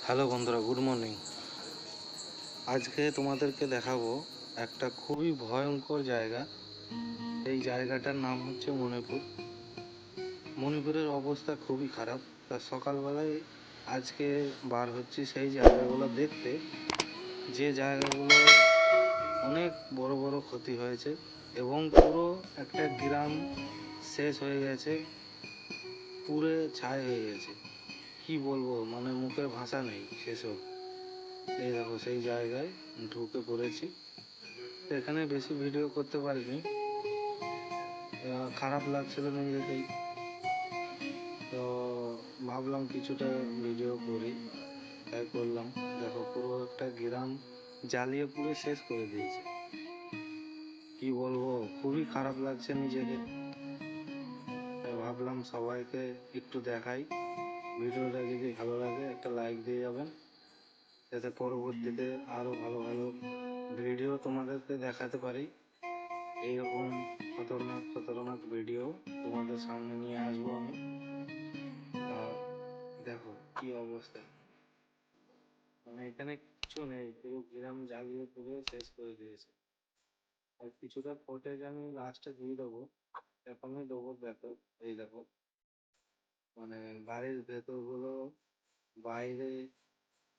Hello বন্ধুরা, good morning. আজকে তোমাদেরকে দেখাবো একটা খুবই ভয়ঙ্কর জায়গা। এই জায়গাটার নাম হচ্ছে মণিপুর। মণিপুরের অবস্থা খুবই খারাপ। তা সকালবেলায় আজকে বার হচ্ছি সেই জায়গাগুলো দেখতে, যে জায়গাগুলো অনেক বড় বড় ক্ষতি হয়েছে এবং পুরো একটা গ্রাম শেষ হয়ে গেছে, পুরে ছাই হয়ে গেছে। কি বলবো, মানে মুখে ভাষা নেই সেসব। এই দেখো সেই জায়গায় ঢুকে পড়েছি। তো এখানে বেশি ভিডিও করতে পারিনি, খারাপ লাগছিল নিজেকেই। তো ভাবলাম কিছুটা ভিডিও করি, তাই করলাম। দেখো পুরো একটা গ্রাম জ্বালিয়ে পুড়ে শেষ করে দিয়েছে। কি বলবো, খুবই খারাপ লাগছে নিজেকে। তাই ভাবলাম সবাইকে একটু দেখাই। ভিডিওটা যদি ভালো লাগে একটা লাইক দিয়ে যাবেন, যাতে পরবর্তীতে আরো ভালো ভালো ভিডিও তোমাদেরকে দেখাতে পারি। এইরকম খতরনাক খতরনাক ভিডিও তোমাদের সামনে নিয়ে আসবো আমি। আর দেখো কি অবস্থা, মানে এখানে কিছু নেই, পুরো গ্রাম জ্বালিয়ে পুরো শেষ করে দিয়েছে। আর কিছুটা ফুটেজ আমি লাস্টে দিয়ে দেবো, এখনই দেবো। দেখো এই দেখো, মানে বাড়ির ভেতরগুলো বাইরে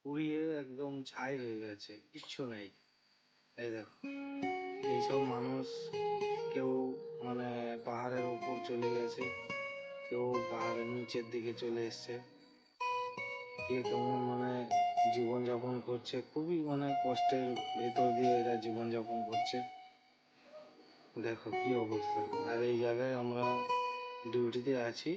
পুড়িয়ে একদম ছাই হয়ে গেছে, কিচ্ছু নেই। এই দেখো এইসব মানুষ, কেউ মানে পাহাড়ের উপর চলে গেছে, কেউ পাহাড়ের নিচের দিকে চলে এসছে। কে কেমন মানে জীবনযাপন করছে, খুবই মানে কষ্টের ভেতর দিয়ে এরা জীবনযাপন করছে। দেখো কি অবস্থা। আর এই জায়গায় আমরা ডিউটিতে আছি,